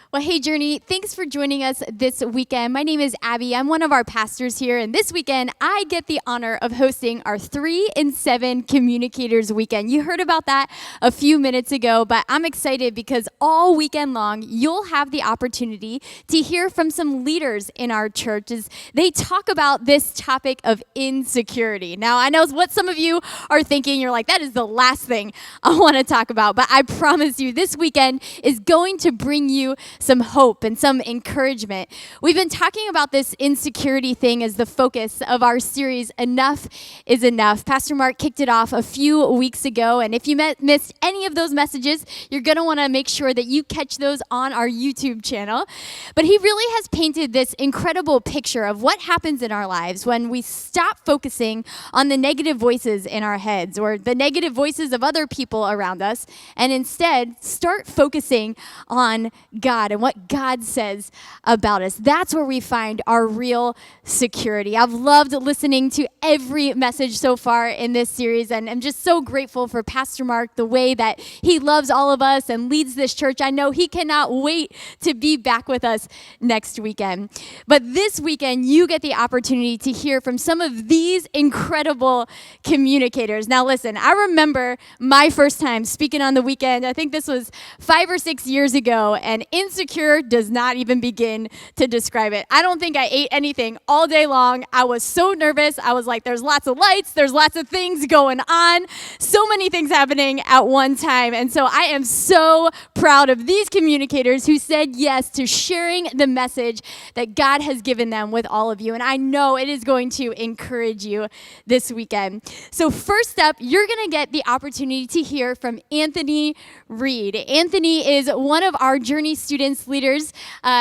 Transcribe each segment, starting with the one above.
Well, hey, Journey, thanks for joining us this weekend. My name is Abby. I'm one of our pastors here, and this weekend, I get the honor of hosting our 3 in 7 Communicators weekend. You heard about that a few minutes ago, but I'm excited because all weekend long, you'll have the opportunity to hear from some leaders in our church as they talk about this topic of insecurity. Now, I know what some of you are thinking. You're like, that is the last thing I want to talk about, but I promise you, this weekend is going to bring you some hope and some encouragement. We've been talking about this insecurity thing as the focus of our series, Enough is Enough. Pastor Mark kicked it off a few weeks ago, and if you missed any of those messages, you're going to want to make sure that you catch those on our YouTube channel. But he really has painted this incredible picture of what happens in our lives when we stop focusing on the negative voices in our heads or the negative voices of other people around us, and instead start focusing on God and what God says about us. That's where we find our real security. I've loved listening to every message so far in this series, and I'm just so grateful for Pastor Mark, the way that he loves all of us and leads this church. I know he cannot wait to be back with us next weekend. But this weekend, you get the opportunity to hear from some of these incredible communicators. Now listen, I remember my first time speaking on the weekend. I think this was 5 or 6 years ago, and insecure does not even begin to describe it. I don't think I ate anything all day long. I was so nervous. I was like, there's lots of lights, there's lots of things going on, so many things happening at one time. And so I am so proud of these communicators who said yes to sharing the message that God has given them with all of you. And I know it is going to encourage you this weekend. So first up, you're going to get the opportunity to hear from Anthony Reid. Anthony is one of our Journey students leaders.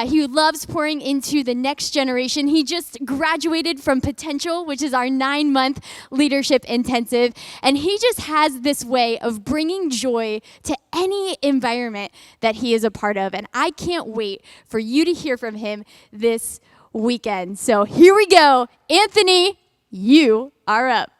He loves pouring into the next generation. He just graduated from Potential, which is our 9-month leadership intensive. And he just has this way of bringing joy to any environment that he is a part of. And I can't wait for you to hear from him this weekend. So here we go. Anthony, you are up.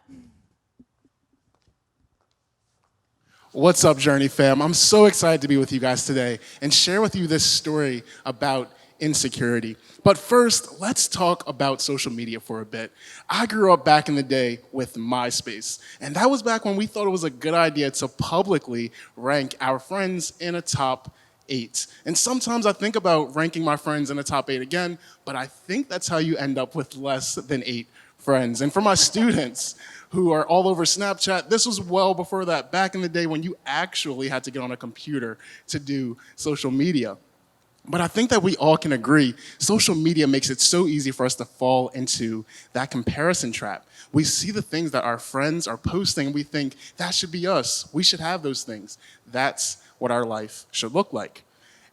What's up, Journey fam? I'm so excited to be with you guys today and share with you this story about insecurity. But first, let's talk about social media for a bit. I grew up back in the day with MySpace, and that was back when we thought it was a good idea to publicly rank our friends in a top 8. And sometimes I think about ranking my friends in a top 8 again, but I think that's how you end up with less than 8 friends. And for my students who are all over Snapchat, this was well before that, back in the day when you actually had to get on a computer to do social media. But I think that we all can agree, social media makes it so easy for us to fall into that comparison trap. We see the things that our friends are posting, and we think, that should be us. We should have those things. That's what our life should look like.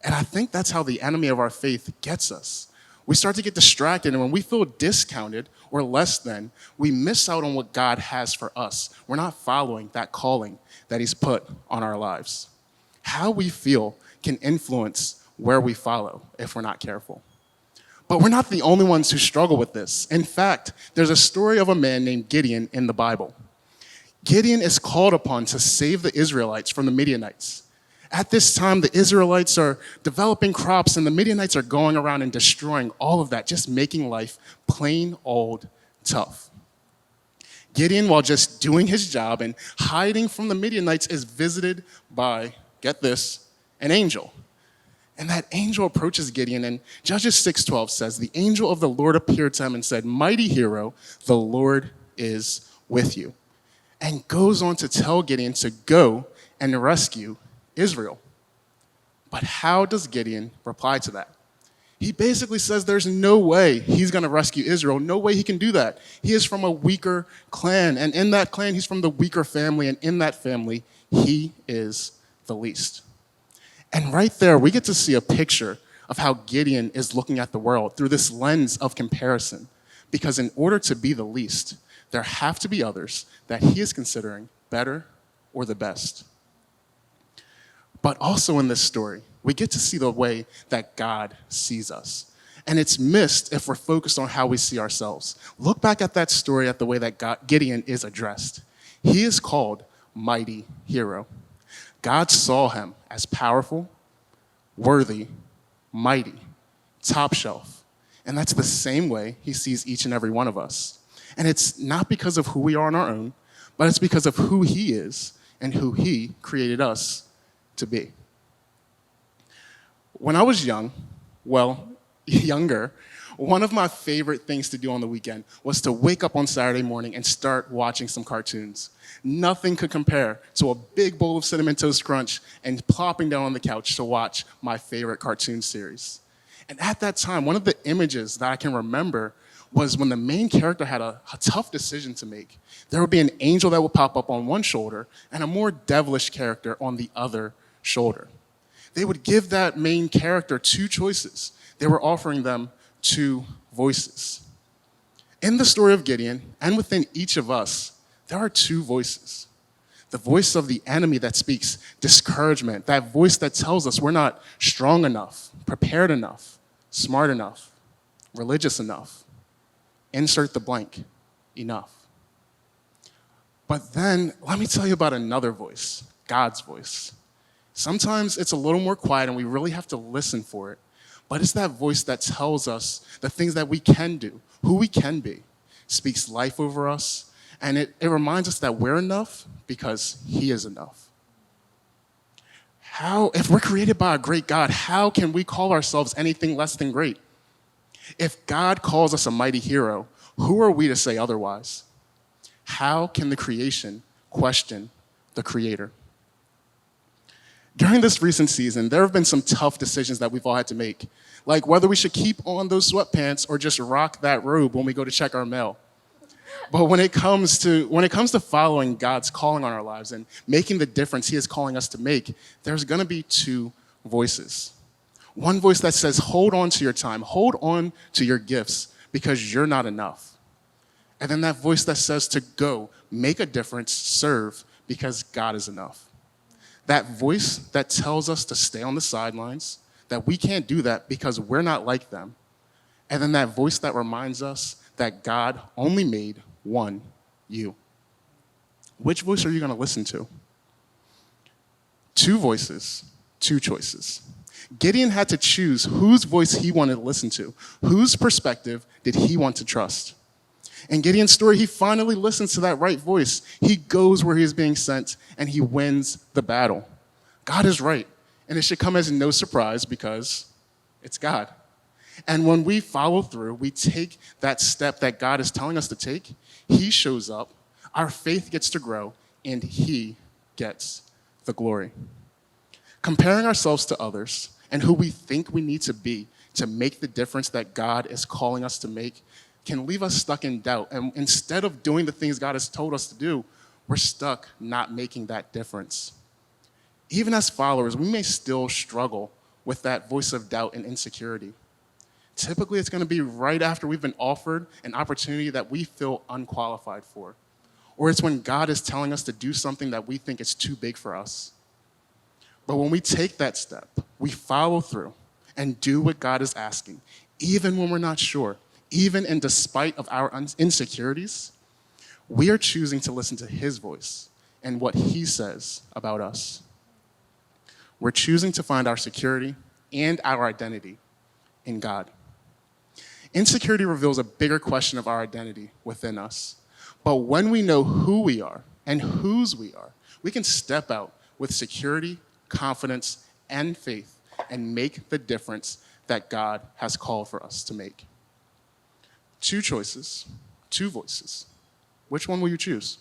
And I think that's how the enemy of our faith gets us. We start to get distracted, and when we feel discounted or less than, we miss out on what God has for us. We're not following that calling that He's put on our lives. How we feel can influence where we follow if we're not careful. But we're not the only ones who struggle with this. In fact, there's a story of a man named Gideon in the Bible. Gideon is called upon to save the Israelites from the Midianites. At this time, the Israelites are developing crops, and the Midianites are going around and destroying all of that, just making life plain old tough. Gideon, while just doing his job and hiding from the Midianites, is visited by, get this, an angel. And that angel approaches Gideon, and Judges 6:12 says, the angel of the Lord appeared to him and said, mighty hero, the Lord is with you. And goes on to tell Gideon to go and rescue Israel. But how does Gideon reply to that? He basically says there's no way he's going to rescue Israel. No way he can do that. He is from a weaker clan, and in that clan, he's from the weaker family, and in that family, he is the least. And right there, we get to see a picture of how Gideon is looking at the world through this lens of comparison. Because in order to be the least, there have to be others that he is considering better or the best. But also in this story, we get to see the way that God sees us. And it's missed if we're focused on how we see ourselves. Look back at that story at the way that Gideon is addressed. He is called mighty hero. God saw him as powerful, worthy, mighty, top shelf. And that's the same way he sees each and every one of us. And it's not because of who we are on our own, but it's because of who he is and who he created us to be. When I was younger, one of my favorite things to do on the weekend was to wake up on Saturday morning and start watching some cartoons. Nothing could compare to a big bowl of Cinnamon Toast Crunch and plopping down on the couch to watch my favorite cartoon series. And at that time, one of the images that I can remember was when the main character had a tough decision to make. There would be an angel that would pop up on one shoulder and a more devilish character on the other shoulder. They would give that main character two choices. They were offering them two voices. In the story of Gideon, and within each of us, there are two voices. The voice of the enemy that speaks discouragement, that voice that tells us we're not strong enough, prepared enough, smart enough, religious enough. Insert the blank, enough. But then, let me tell you about another voice, God's voice. Sometimes it's a little more quiet and we really have to listen for it. But it's that voice that tells us the things that we can do, who we can be, speaks life over us, and it reminds us that we're enough because he is enough. If we're created by a great God, how can we call ourselves anything less than great? If God calls us a mighty hero, who are we to say otherwise? How can the creation question the creator? During this recent season, there have been some tough decisions that we've all had to make, like whether we should keep on those sweatpants or just rock that robe when we go to check our mail. But when it comes to following God's calling on our lives and making the difference he is calling us to make, there's going to be two voices. One voice that says, hold on to your time, hold on to your gifts because you're not enough. And then that voice that says to go, make a difference, serve because God is enough. That voice that tells us to stay on the sidelines, that we can't do that because we're not like them. And then that voice that reminds us that God only made one, you. Which voice are you going to listen to? Two voices, two choices. Gideon had to choose whose voice he wanted to listen to, whose perspective did he want to trust. In Gideon's story, he finally listens to that right voice. He goes where he is being sent, and he wins the battle. God is right, and it should come as no surprise because it's God. And when we follow through, we take that step that God is telling us to take, he shows up, our faith gets to grow, and he gets the glory. Comparing ourselves to others and who we think we need to be to make the difference that God is calling us to make can leave us stuck in doubt. And instead of doing the things God has told us to do, we're stuck not making that difference. Even as followers, we may still struggle with that voice of doubt and insecurity. Typically, it's going to be right after we've been offered an opportunity that we feel unqualified for. Or it's when God is telling us to do something that we think is too big for us. But when we take that step, we follow through and do what God is asking, even when we're not sure, even in despite of our insecurities, we are choosing to listen to his voice and what he says about us. We're choosing to find our security and our identity in God. Insecurity reveals a bigger question of our identity within us. But when we know who we are and whose we are, we can step out with security, confidence, and faith and make the difference that God has called for us to make. Two choices, two voices. Which one will you choose?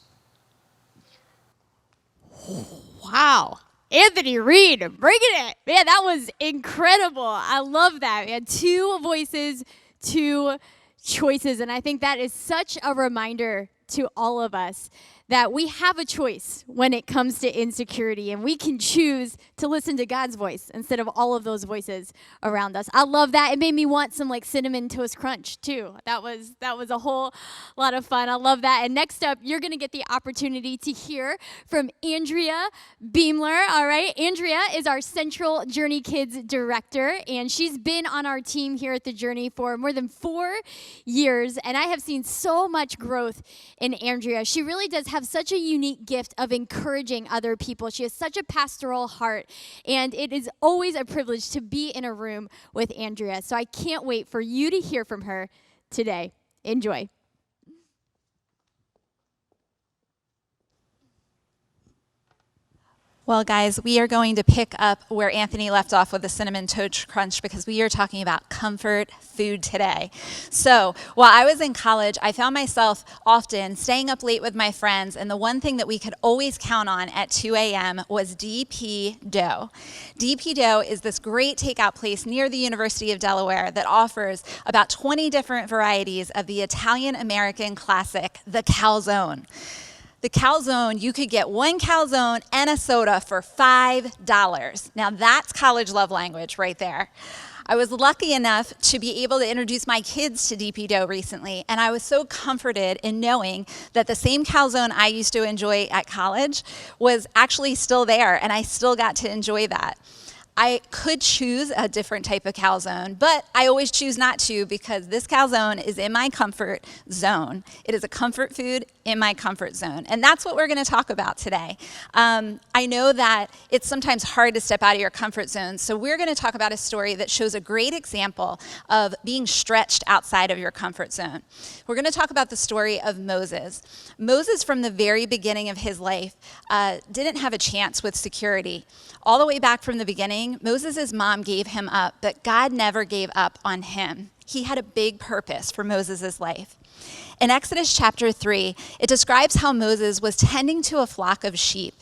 Wow. Anthony Reid, bringing it. Man, that was incredible. I love that. We had two voices, two choices. And I think that is such a reminder to all of us that we have a choice when it comes to insecurity, and we can choose to listen to God's voice instead of all of those voices around us. I love that. It made me want some Cinnamon Toast Crunch too. That was a whole lot of fun. I love that. And next up, you're going to get the opportunity to hear from Andrea Beemler. All right, Andrea is our Central Journey Kids director, and she's been on our team here at the Journey for more than 4 years, and I have seen so much growth in Andrea. She really does have such a unique gift of encouraging other people. She has such a pastoral heart, and it is always a privilege to be in a room with Andrea. So I can't wait for you to hear from her today. Enjoy. Well, guys, we are going to pick up where Anthony left off with the Cinnamon Toast Crunch because we are talking about comfort food today. So while I was in college, I found myself often staying up late with my friends, and the one thing that we could always count on at 2 a.m. was DP Dough. DP Dough is this great takeout place near the University of Delaware that offers about 20 different varieties of the Italian-American classic, the calzone. The calzone, you could get one calzone and a soda for $5. Now that's college love language right there. I was lucky enough to be able to introduce my kids to DP Dough recently, and I was so comforted in knowing that the same calzone I used to enjoy at college was actually still there, and I still got to enjoy that. I could choose a different type of calzone, but I always choose not to because this calzone is in my comfort zone. It is a comfort food in my comfort zone, and that's what we're going to talk about today. I know that it's sometimes hard to step out of your comfort zone, so we're going to talk about a story that shows a great example of being stretched outside of your comfort zone. We're going to talk about the story of Moses. Moses, from the very beginning of his life, didn't have a chance with security. All the way back from the beginning, Moses' mom gave him up, but God never gave up on him. He had a big purpose for Moses' life. In Exodus chapter 3, it describes how Moses was tending to a flock of sheep.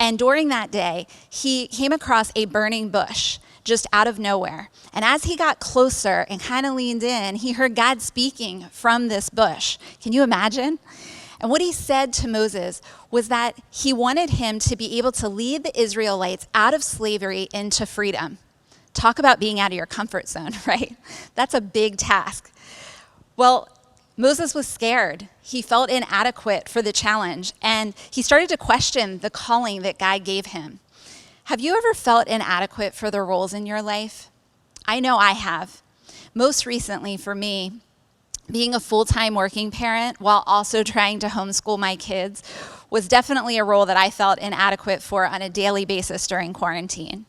And during that day, he came across a burning bush just out of nowhere. And as he got closer and kind of leaned in, he heard God speaking from this bush. Can you imagine? And what he said to Moses was that he wanted him to be able to lead the Israelites out of slavery into freedom. Talk about being out of your comfort zone, right? That's a big task. Well, Moses was scared. He felt inadequate for the challenge, and he started to question the calling that God gave him. Have you ever felt inadequate for the roles in your life? I know I have. Most recently for me, being a full-time working parent while also trying to homeschool my kids was definitely a role that I felt inadequate for on a daily basis during quarantine.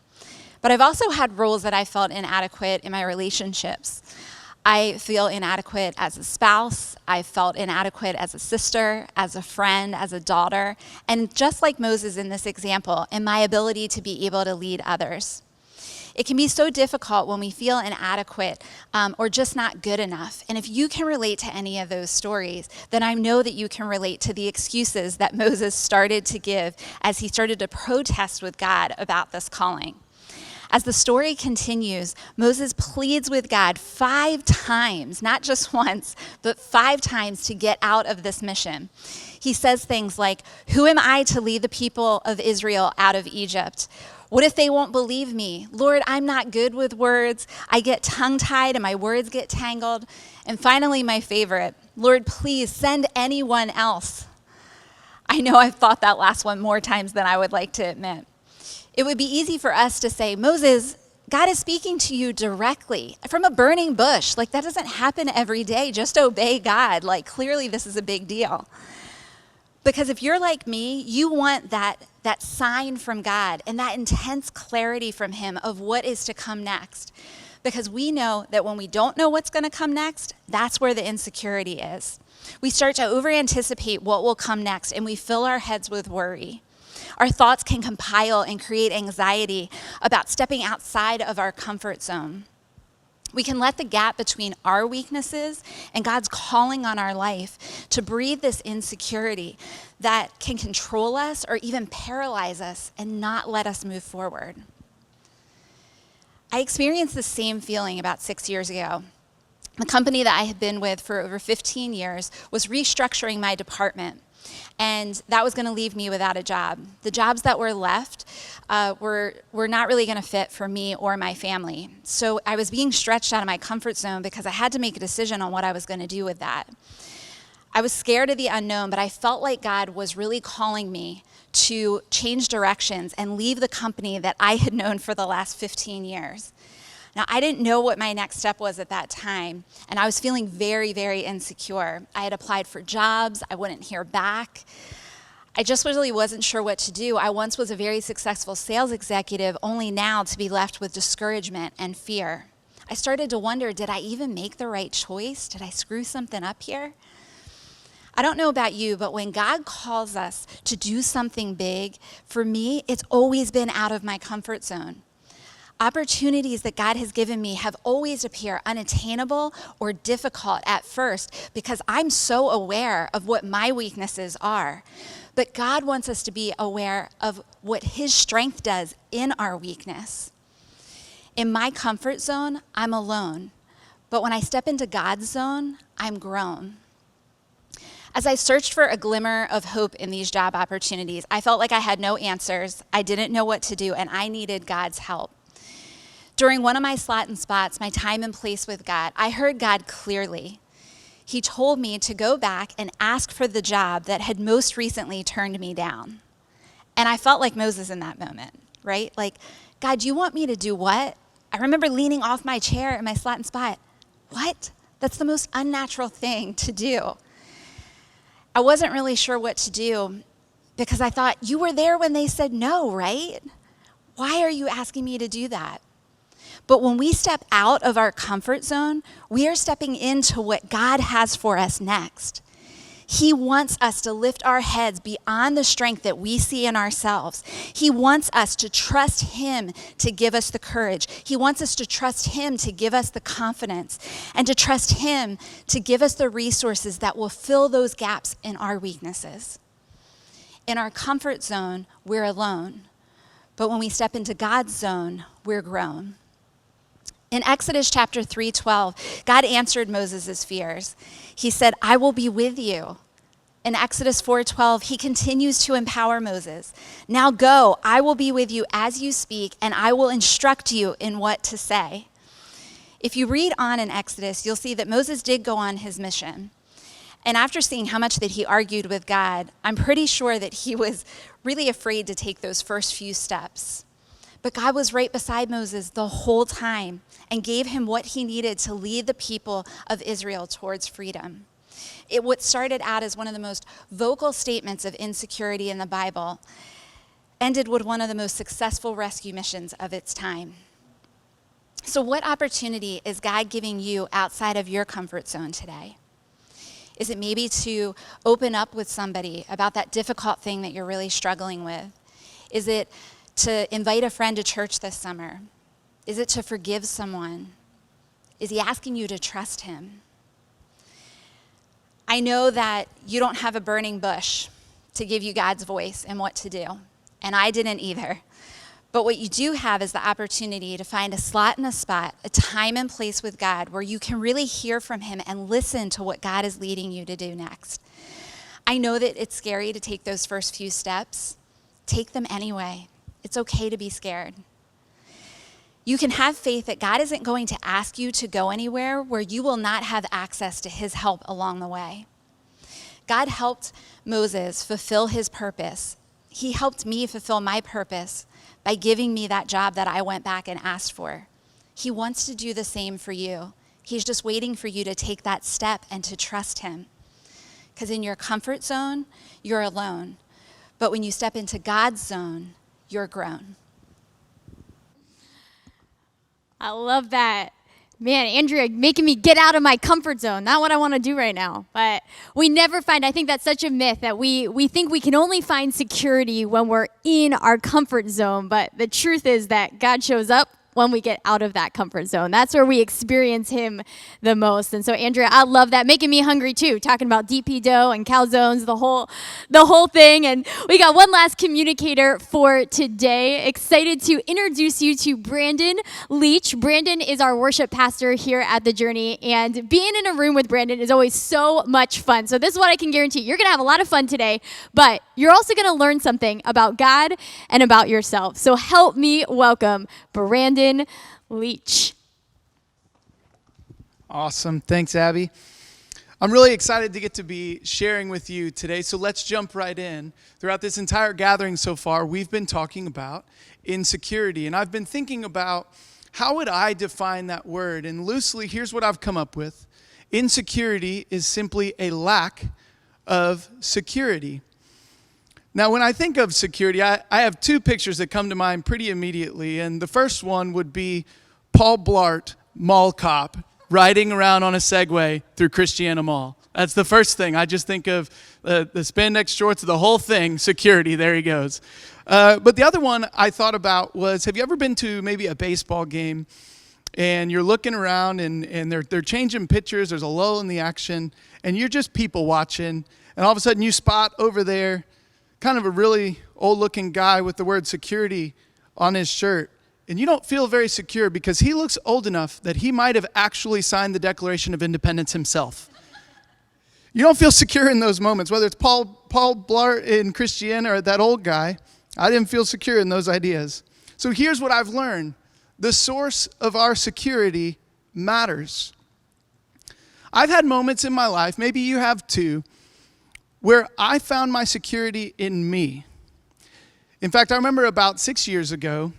But I've also had roles that I felt inadequate in my relationships. I feel inadequate as a spouse. I felt inadequate as a sister, as a friend, as a daughter, and just like Moses in this example, in my ability to be able to lead others. It can be so difficult when we feel inadequate or just not good enough. And if you can relate to any of those stories, then I know that you can relate to the excuses that Moses started to give as he started to protest with God about this calling. As the story continues, Moses pleads with God 5 times, not just once, but 5 times to get out of this mission. He says things like, "Who am I to lead the people of Israel out of Egypt? What if they won't believe me? Lord, I'm not good with words. I get tongue-tied and my words get tangled." And finally, my favorite, "Lord, please send anyone else." I know I've thought that last one more times than I would like to admit. It would be easy for us to say, "Moses, God is speaking to you directly from a burning bush. Like, that doesn't happen every day. Just obey God. Like, clearly this is a big deal." Because if you're like me, you want that sign from God and that intense clarity from him of what is to come next. Because we know that when we don't know what's going to come next, that's where the insecurity is. We start to over-anticipate what will come next, and we fill our heads with worry. Our thoughts can compile and create anxiety about stepping outside of our comfort zone. We can let the gap between our weaknesses and God's calling on our life to breathe this insecurity that can control us or even paralyze us and not let us move forward. I experienced the same feeling about 6 years ago. The company that I had been with for over 15 years was restructuring my department, and that was going to leave me without a job. The jobs that were left were not really going to fit for me or my family. So I was being stretched out of my comfort zone because I had to make a decision on what I was going to do with that. I was scared of the unknown, but I felt like God was really calling me to change directions and leave the company that I had known for the last 15 years. Now, I didn't know what my next step was at that time, and I was feeling very, very insecure. I had applied for jobs. I wouldn't hear back. I just really wasn't sure what to do. I once was a very successful sales executive, only now to be left with discouragement and fear. I started to wonder, did I even make the right choice? Did I screw something up here? I don't know about you, but when God calls us to do something big, for me, it's always been out of my comfort zone. Opportunities that God has given me have always appeared unattainable or difficult at first because I'm so aware of what my weaknesses are. But God wants us to be aware of what His strength does in our weakness. In my comfort zone, I'm alone. But when I step into God's zone, I'm grown. As I searched for a glimmer of hope in these job opportunities, I felt like I had no answers, I didn't know what to do, and I needed God's help. During one of my slot and spots, my time and place with God, I heard God clearly. He told me to go back and ask for the job that had most recently turned me down. And I felt like Moses in that moment, right? Like, God, you want me to do what? I remember leaning off my chair in my slot and spot. What? That's the most unnatural thing to do. I wasn't really sure what to do because I thought, you were there when they said no, right? Why are you asking me to do that? But when we step out of our comfort zone, we are stepping into what God has for us next. He wants us to lift our heads beyond the strength that we see in ourselves. He wants us to trust Him to give us the courage. He wants us to trust Him to give us the confidence and to trust Him to give us the resources that will fill those gaps in our weaknesses. In our comfort zone, we're alone. But when we step into God's zone, we're grown. In Exodus chapter 3:12, God answered Moses' fears. He said, I will be with you. In Exodus 4:12, He continues to empower Moses. Now go, I will be with you as you speak, and I will instruct you in what to say. If you read on in Exodus, you'll see that Moses did go on his mission. And after seeing how much that he argued with God, I'm pretty sure that he was really afraid to take those first few steps. But God was right beside Moses the whole time and gave him what he needed to lead the people of Israel towards freedom. What started out as one of the most vocal statements of insecurity in the Bible ended with one of the most successful rescue missions of its time. So what opportunity is God giving you outside of your comfort zone today? Is it maybe to open up with somebody about that difficult thing that you're really struggling with? Is it to invite a friend to church this summer? Is it to forgive someone? Is He asking you to trust Him? I know that you don't have a burning bush to give you God's voice and what to do, and I didn't either. But what you do have is the opportunity to find a slot and a spot, a time and place with God where you can really hear from Him and listen to what God is leading you to do next. I know that it's scary to take those first few steps. Take them anyway. It's okay to be scared. You can have faith that God isn't going to ask you to go anywhere where you will not have access to His help along the way. God helped Moses fulfill his purpose. He helped me fulfill my purpose by giving me that job that I went back and asked for. He wants to do the same for you. He's just waiting for you to take that step and to trust Him. Because in your comfort zone, you're alone. But when you step into God's zone, you're grown. I love that. Man, Andrea, making me get out of my comfort zone. Not what I want to do right now. But we never find, I think that's such a myth that we think we can only find security when we're in our comfort zone. But the truth is that God shows up when we get out of that comfort zone. That's where we experience Him the most. And so, Andrea, I love that. Making me hungry too, talking about DP dough and calzones, the whole thing. And we got one last communicator for today. Excited to introduce you to Brandon Leach. Brandon is our worship pastor here at The Journey, and being in a room with Brandon is always so much fun. So this is what I can guarantee. You're going to have a lot of fun today, but you're also going to learn something about God and about yourself. So help me welcome Brandon Leach. Awesome. Thanks, Abby. I'm really excited to get to be sharing with you today, so let's jump right in. Throughout this entire gathering so far, we've been talking about insecurity, and I've been thinking about how would I define that word, and loosely, here's what I've come up with. Insecurity is simply a lack of security. Now, when I think of security, I have two pictures that come to mind pretty immediately. And the first one would be Paul Blart, mall cop, riding around on a Segway through Christiana Mall. That's the first thing. I just think of the spandex shorts, the whole thing, security, there he goes. But the other one I thought about was, have you ever been to maybe a baseball game and you're looking around and they're changing pitchers, there's a lull in the action, and you're just people watching, and all of a sudden you spot over there kind of a really old-looking guy with the word security on his shirt, and you don't feel very secure because he looks old enough that he might have actually signed the Declaration of Independence himself. You don't feel secure in those moments, whether it's Paul Blart in Christiana or that old guy. I didn't feel secure in those ideas. So here's what I've learned. The source of our security matters. I've had moments in my life, maybe you have too, where I found my security in me. In fact, I remember about 6 years ago,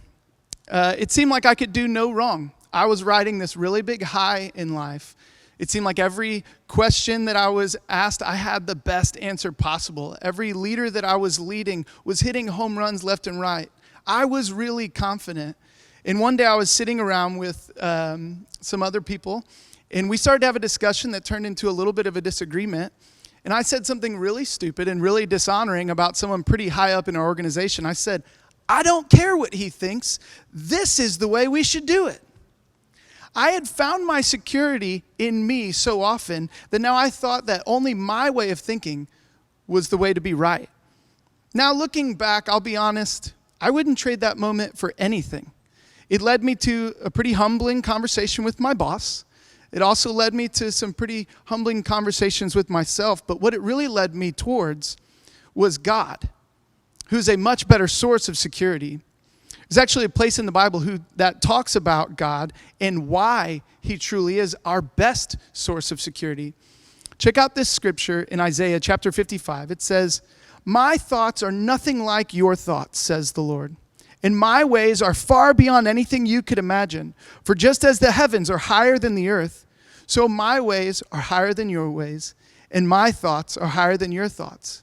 it seemed like I could do no wrong. I was riding this really big high in life. It seemed like every question that I was asked, I had the best answer possible. Every leader that I was leading was hitting home runs left and right. I was really confident. And one day I was sitting around with some other people, and we started to have a discussion that turned into a little bit of a disagreement. And I said something really stupid and really dishonoring about someone pretty high up in our organization. I said, I don't care what he thinks. This is the way we should do it. I had found my security in me so often that now I thought that only my way of thinking was the way to be right. Now looking back, I'll be honest, I wouldn't trade that moment for anything. It led me to a pretty humbling conversation with my boss. It also led me to some pretty humbling conversations with myself, but what it really led me towards was God, who's a much better source of security. There's actually a place in the Bible that talks about God and why he truly is our best source of security. Check out this scripture in Isaiah chapter 55. It says, "My thoughts are nothing like your thoughts, says the Lord. And my ways are far beyond anything you could imagine. For just as the heavens are higher than the earth, so my ways are higher than your ways, and my thoughts are higher than your thoughts."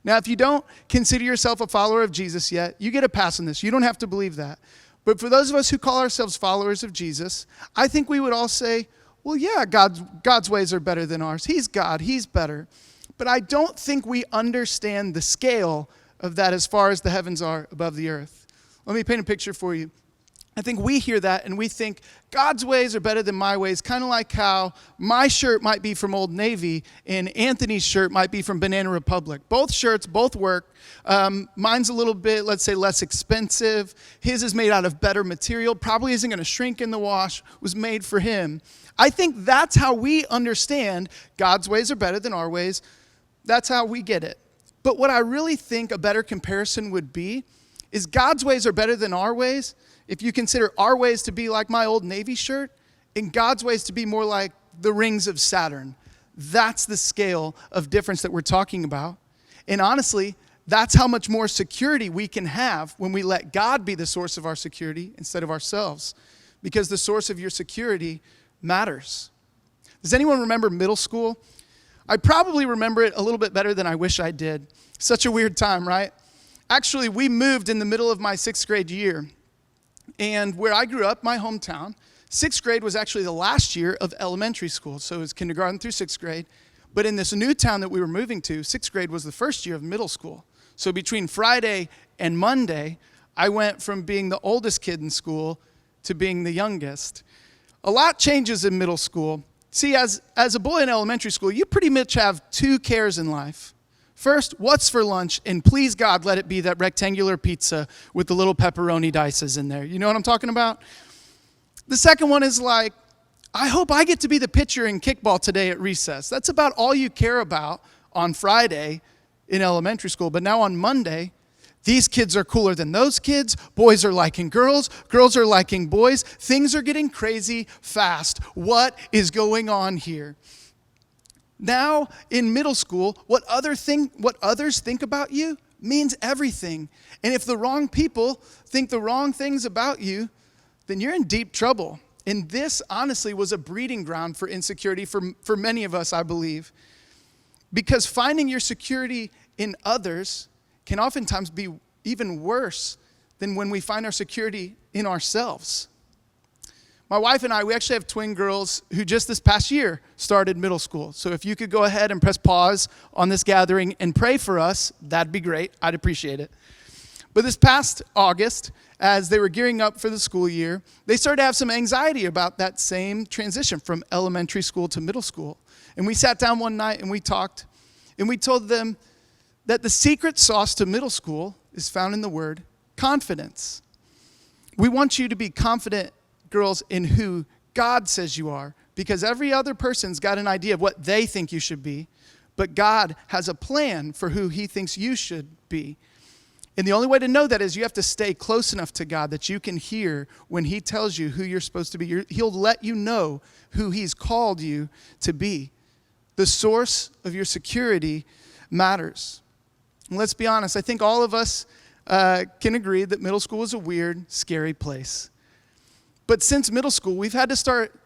Now, if you don't consider yourself a follower of Jesus yet, you get a pass on this. You don't have to believe that. But for those of us who call ourselves followers of Jesus, I think we would all say, well, yeah, God's ways are better than ours. He's God. He's better. But I don't think we understand the scale of that as far as the heavens are above the earth. Let me paint a picture for you. I think we hear that and we think God's ways are better than my ways, kind of like how my shirt might be from Old Navy and Anthony's shirt might be from Banana Republic. Both shirts, both work. Mine's a little bit, let's say, less expensive. His is made out of better material, probably isn't going to shrink in the wash, was made for him. I think that's how we understand God's ways are better than our ways. That's how we get it. But what I really think a better comparison would be is God's ways are better than our ways if you consider our ways to be like my Old Navy shirt and God's ways to be more like the rings of Saturn. That's the scale of difference that we're talking about. And honestly, that's how much more security we can have when we let God be the source of our security instead of ourselves. Because the source of your security matters. Does anyone remember middle school? I probably remember it a little bit better than I wish I did. Such a weird time, right? Actually, we moved in the middle of my 6th grade year. And where I grew up, my hometown, 6th grade was actually the last year of elementary school. So it was kindergarten through 6th grade. But in this new town that we were moving to, 6th grade was the first year of middle school. So between Friday and Monday, I went from being the oldest kid in school to being the youngest. A lot changes in middle school. See, as a boy in elementary school, you pretty much have 2 cares in life. First, what's for lunch? And please, God, let it be that rectangular pizza with the little pepperoni dices in there. You know what I'm talking about? The second one is like, I hope I get to be the pitcher in kickball today at recess. That's about all you care about on Friday in elementary school. But now on Monday, these kids are cooler than those kids. Boys are liking girls. Girls are liking boys. Things are getting crazy fast. What is going on here? Now, in middle school, what others think about you means everything. And if the wrong people think the wrong things about you, then you're in deep trouble. And this, honestly, was a breeding ground for insecurity for many of us, I believe. Because finding your security in others can oftentimes be even worse than when we find our security in ourselves. My wife and I, we actually have twin girls who just this past year started middle school. So if you could go ahead and press pause on this gathering and pray for us, that'd be great. I'd appreciate it. But this past August, as they were gearing up for the school year, they started to have some anxiety about that same transition from elementary school to middle school. And we sat down one night and we talked, and we told them that the secret sauce to middle school is found in the word confidence. We want you to be confident, girls, in who God says you are, because every other person's got an idea of what they think you should be, but God has a plan for who he thinks you should be. And the only way to know that is you have to stay close enough to God that you can hear when he tells you who you're supposed to be. He'll let you know who he's called you to be. The source of your security matters. And let's be honest, I think all of us can agree that middle school is a weird, scary place. But since middle school, we've had to start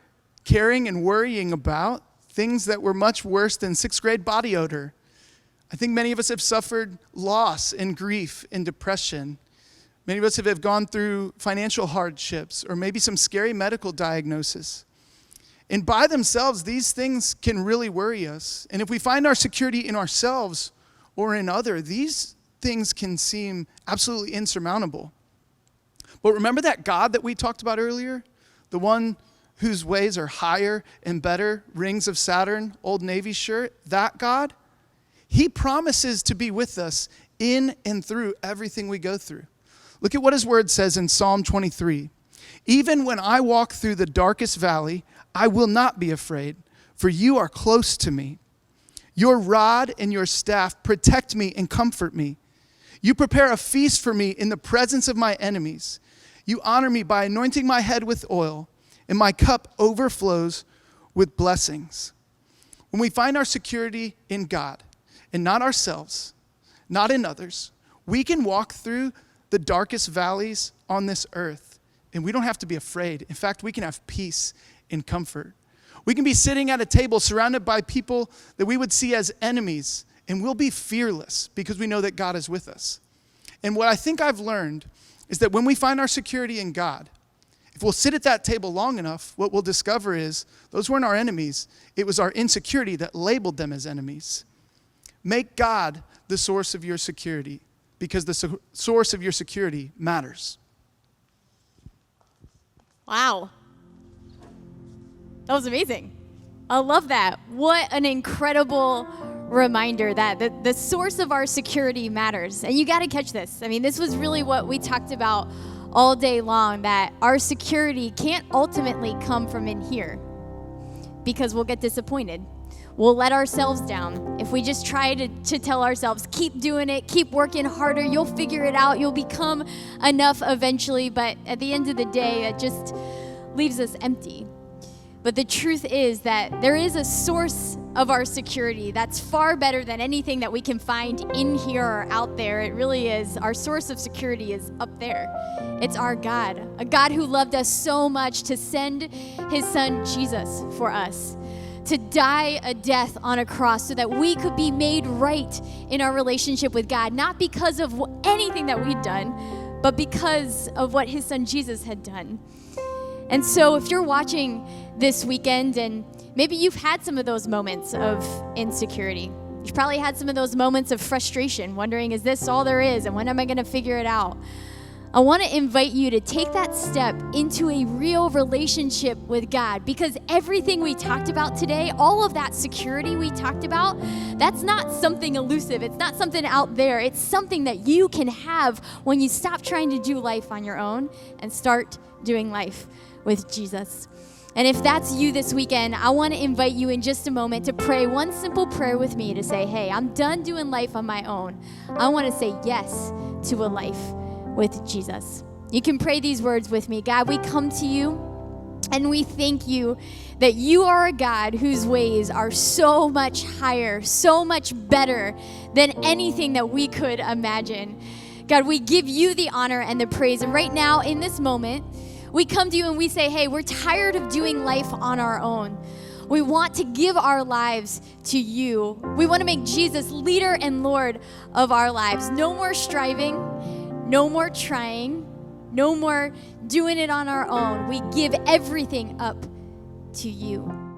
caring and worrying about things that were much worse than sixth grade body odor. I think many of us have suffered loss and grief and depression. Many of us have gone through financial hardships or maybe some scary medical diagnosis. And by themselves, these things can really worry us. And if we find our security in ourselves or in others, these things can seem absolutely insurmountable. But remember that God that we talked about earlier? The one whose ways are higher and better, rings of Saturn, Old Navy shirt, that God? He promises to be with us in and through everything we go through. Look at what his word says in Psalm 23. Even when I walk through the darkest valley, I will not be afraid, for you are close to me. Your rod and your staff protect me and comfort me. You prepare a feast for me in the presence of my enemies. You honor me by anointing my head with oil, and my cup overflows with blessings. When we find our security in God, and not ourselves, not in others, we can walk through the darkest valleys on this earth, and we don't have to be afraid. In fact, we can have peace and comfort. We can be sitting at a table surrounded by people that we would see as enemies, and we'll be fearless because we know that God is with us. And what I think I've learned is that when we find our security in God, if we'll sit at that table long enough, what we'll discover is those weren't our enemies. It was our insecurity that labeled them as enemies. Make God the source of your security, because the source of your security matters. Wow. That was amazing. I love that. What an incredible reminder that the source of our security matters. And you got to catch this. I mean, this was really what we talked about all day long, that our security can't ultimately come from in here because we'll get disappointed. We'll let ourselves down. If we just try to tell ourselves, keep doing it, keep working harder, you'll figure it out, you'll become enough eventually. But at the end of the day, it just leaves us empty. But the truth is that there is a source of our security that's far better than anything that we can find in here or out there. It really is. Our source of security is up there. It's our God, a God who loved us so much to send his son Jesus for us, to die a death on a cross so that we could be made right in our relationship with God, not because of anything that we'd done, but because of what his son Jesus had done. And so if you're watching this weekend and maybe you've had some of those moments of insecurity, you've probably had some of those moments of frustration, wondering, is this all there is? And when am I going to figure it out? I want to invite you to take that step into a real relationship with God, because everything we talked about today, all of that security we talked about, that's not something elusive. It's not something out there. It's something that you can have when you stop trying to do life on your own and start doing life with Jesus. And if that's you this weekend, I want to invite you in just a moment to pray one simple prayer with me to say, hey, I'm done doing life on my own. I want to say yes to a life with Jesus. You can pray these words with me. God, we come to you and we thank you that you are a God whose ways are so much higher, so much better than anything that we could imagine. God, we give you the honor and the praise. And right now in this moment, we come to you and we say, hey, we're tired of doing life on our own. We want to give our lives to you. We want to make Jesus leader and Lord of our lives. No more striving, no more trying, no more doing it on our own. We give everything up to you.